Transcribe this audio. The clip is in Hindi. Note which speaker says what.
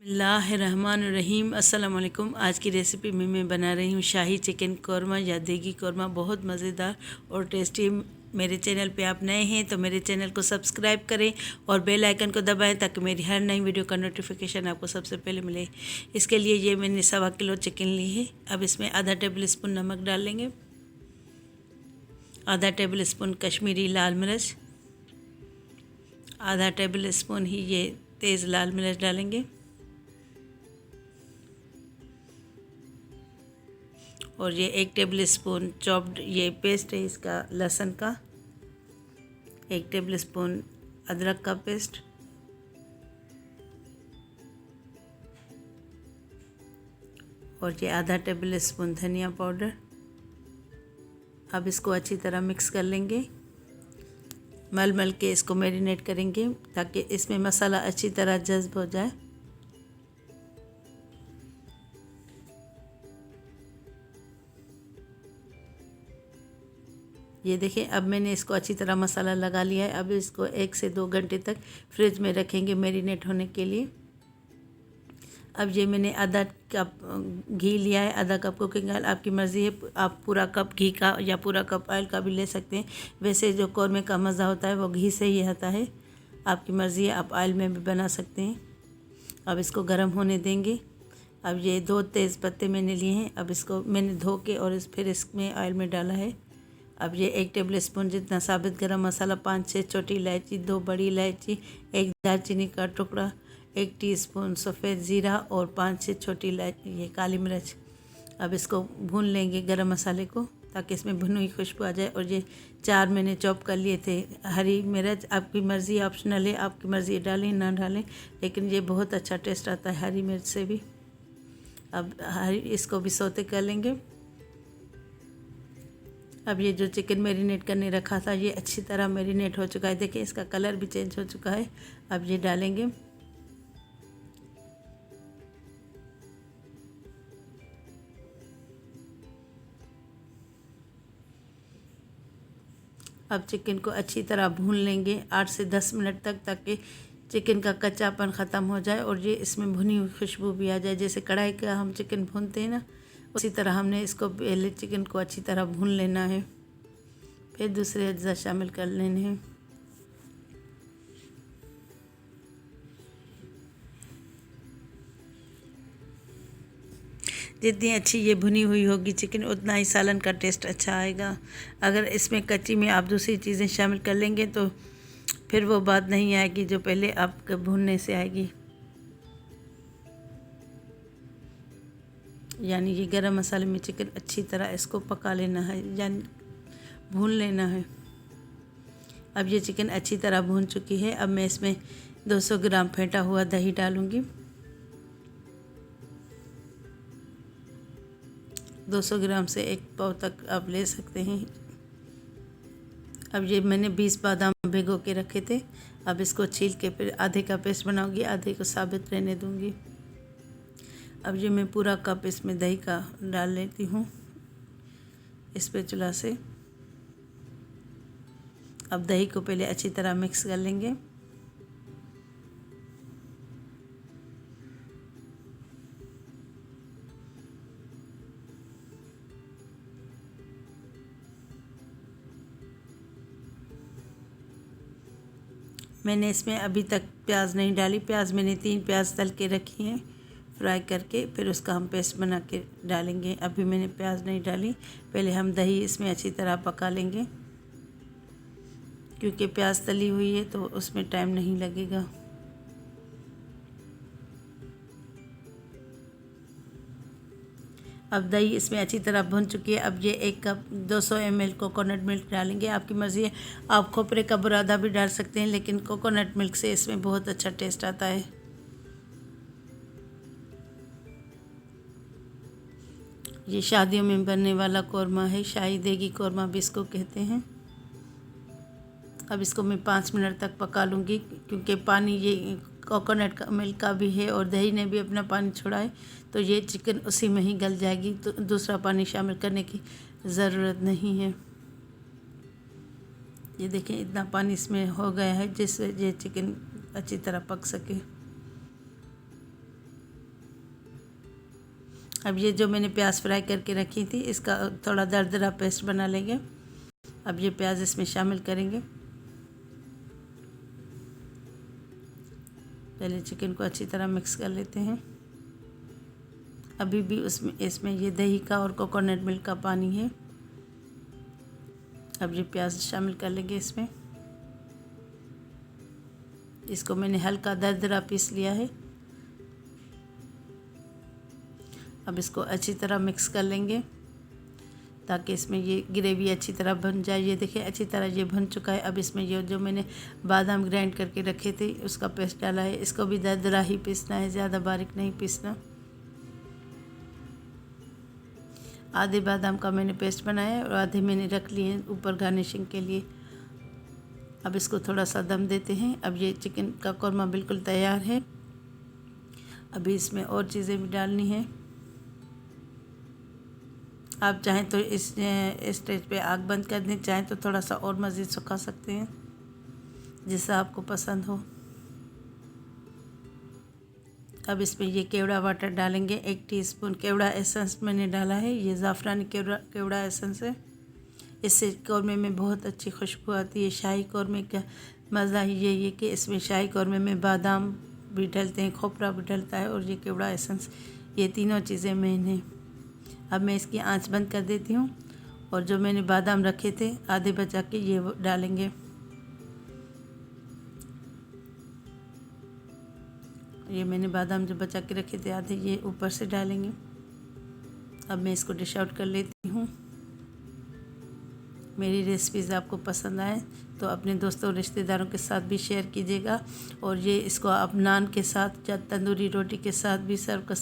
Speaker 1: बिस्मिल्लाहिर्रहमानिर्रहीम। अस्सलाम वालेकुम। आज की रेसिपी में मैं बना रही हूँ शाही चिकन कौरमा या देगी कौरमा। बहुत मज़ेदार और टेस्टी। मेरे चैनल पे आप नए हैं तो मेरे चैनल को सब्सक्राइब करें और बेल आइकन को दबाएं ताकि मेरी हर नई वीडियो का नोटिफिकेशन आपको सबसे पहले मिले। इसके लिए ये मैंने 1.25 किलो चिकन ली है। अब इसमें आधा टेबल स्पून नमक डाल लेंगे, आधा टेबल स्पून कश्मीरी लाल मिर्च, आधा टेबल स्पून ही ये तेज़ लाल मिर्च डालेंगे और ये 1 टेबल स्पून चॉप्ड ये पेस्ट है इसका लहसुन का, 1 टेबल स्पून अदरक का पेस्ट और ये आधा टेबल स्पून धनिया पाउडर। अब इसको अच्छी तरह मिक्स कर लेंगे। मल के इसको मैरिनेट करेंगे ताकि इसमें मसाला अच्छी तरह जज़्ब हो जाए। ये देखिए, अब मैंने इसको अच्छी तरह मसाला लगा लिया है। अब इसको 1 से 2 घंटे तक फ्रिज में रखेंगे मैरिनेट होने के लिए। अब ये मैंने आधा कप घी लिया है, आधा कप कुकिंग ऑयल। आपकी मर्ज़ी है, आप पूरा कप घी का या पूरा कप ऑयल का भी ले सकते हैं। वैसे जो कौरमे का मज़ा होता है वो घी से ही आता है। आपकी मर्ज़ी है, आप ऑयल में भी बना सकते हैं। अब इसको गर्म होने देंगे। अब ये 2 तेज़ पत्ते मैंने लिए हैं। अब इसको मैंने धो के और फिर इसमें ऑयल में डाला है। अब ये 1 टेबल स्पून जितना साबित गरम मसाला, 5-6 छोटी इलायची, 2 बड़ी इलायची, 1 दालचीनी का टुकड़ा, 1 टीस्पून सफ़ेद ज़ीरा और 5-6 छोटी इलायची ये काली मिर्च। अब इसको भून लेंगे गरम मसाले को ताकि इसमें भुनी हुई खुशबू आ जाए। और ये 4 मैंने चॉप कर लिए थे हरी मिर्च। आपकी मर्ज़ी, ऑप्शनल है, आपकी मर्ज़ी डालें ना डालें, लेकिन ये बहुत अच्छा टेस्ट आता है हरी मिर्च से भी। अब इसको भी सौते कर लेंगे। अब ये जो चिकन मैरिनेट करने रखा था ये अच्छी तरह मैरिनेट हो चुका है। देखिए, इसका कलर भी चेंज हो चुका है। अब ये डालेंगे। अब चिकन को अच्छी तरह भून लेंगे 8 से 10 मिनट तक, ताकि चिकन का कच्चापन ख़त्म हो जाए और ये इसमें भुनी हुई खुशबू भी आ जाए। जैसे कढ़ाई का हम चिकन भूनते हैं ना, उसी तरह हमने इसको पहले चिकन को अच्छी तरह भून लेना है, फिर दूसरे अज्जा शामिल कर लेने हैं। जितनी अच्छी ये भुनी हुई होगी चिकन, उतना ही सालन का टेस्ट अच्छा आएगा। अगर इसमें कच्ची में आप दूसरी चीज़ें शामिल कर लेंगे तो फिर वो बात नहीं आएगी जो पहले आपके भूनने से आएगी। यानी ये गरम मसाले में चिकन अच्छी तरह इसको पका लेना है, यानी भून लेना है। अब ये चिकन अच्छी तरह भून चुकी है। अब मैं इसमें 200 ग्राम फेंटा हुआ दही डालूँगी। 200 ग्राम से 1 पाव तक आप ले सकते हैं। अब ये मैंने 20 बादाम भिगो के रखे थे। अब इसको छील के फिर आधे का पेस्ट बनाऊंगी, आधे को साबित रहने दूंगी। अब ये मैं पूरा कप इसमें दही का डाल लेती हूँ इस स्पैचुला से। अब दही को पहले अच्छी तरह मिक्स कर लेंगे। मैंने इसमें अभी तक प्याज नहीं डाली। प्याज मैंने 3 प्याज तल के रखी हैं फ्राई करके, फिर उसका हम पेस्ट बना के डालेंगे। अभी मैंने प्याज नहीं डाली, पहले हम दही इसमें अच्छी तरह पका लेंगे, क्योंकि प्याज तली हुई है तो उसमें टाइम नहीं लगेगा। अब दही इसमें अच्छी तरह भुन चुकी है। अब ये 1 कप 200 ml कोकोनट मिल्क डालेंगे। आपकी मर्ज़ी है, आप खोपरे का बुरादा भी डाल सकते हैं, लेकिन कोकोनट मिल्क से इसमें बहुत अच्छा टेस्ट आता है। ये शादियों में बनने वाला कौरमा है, शाही देगी कौरमा भी इसको कहते हैं। अब इसको मैं 5 मिनट तक पका लूँगी, क्योंकि पानी ये कोकोनट का मिल्क का भी है और दही ने भी अपना पानी छोड़ा है, तो ये चिकन उसी में ही गल जाएगी, तो दूसरा पानी शामिल करने की ज़रूरत नहीं है। ये देखें, इतना पानी इसमें हो गया है जिससे ये चिकन अच्छी तरह पक सके। अब ये जो मैंने प्याज फ्राई करके रखी थी इसका थोड़ा दरदरा पेस्ट बना लेंगे। अब ये प्याज इसमें शामिल करेंगे। पहले चिकन को अच्छी तरह मिक्स कर लेते हैं। अभी भी इसमें ये दही का और कोकोनट मिल्क का पानी है। अब ये प्याज शामिल कर लेंगे इसमें। इसको मैंने हल्का दरदरा पीस लिया है। अब इसको अच्छी तरह मिक्स कर लेंगे ताकि इसमें ये ग्रेवी अच्छी तरह बन जाए। ये देखिए अच्छी तरह ये भुन चुका है। अब इसमें ये जो मैंने बादाम ग्राइंड करके रखे थे उसका पेस्ट डाला है। इसको भी दरदरा ही पीसना है, ज़्यादा बारीक नहीं पीसना। आधे बादाम का मैंने पेस्ट बनाया है और आधे मैंने रख लिए हैं ऊपर गार्निशिंग के लिए। अब इसको थोड़ा सा दम देते हैं। अब ये चिकन का कौरमा बिल्कुल तैयार है। अभी इसमें और चीज़ें भी डालनी है। आप चाहें तो इस स्टेज पे आग बंद कर दें, चाहें तो थोड़ा सा और मज़ीद सुखा सकते हैं, जैसा आपको पसंद हो। अब इसमें ये केवड़ा वाटर डालेंगे। 1 टीस्पून केवड़ा एसेंस मैंने डाला है। ये ज़ाफ़रानी केवड़ा एसेंस है। इससे कौरमे में बहुत अच्छी खुशबू आती है। शाही कौरमे का मज़ा ही यही है कि इसमें शाही कौरमे में बादाम भी डलते हैं, खोपरा भी डलता है और ये केवड़ा एसेंस, ये तीनों चीज़ें मैंने। अब मैं इसकी आंच बंद कर देती हूँ और जो मैंने बादाम रखे थे आधे बचा के ये डालेंगे। ये मैंने बादाम जो बचा के रखे थे आधे, ये ऊपर से डालेंगे। अब मैं इसको डिश आउट कर लेती हूँ। मेरी रेसिपीज़ आपको पसंद आए तो अपने दोस्तों और रिश्तेदारों के साथ भी शेयर कीजिएगा। और ये इसको आप नान के साथ या तंदूरी रोटी के साथ भी सर्व कर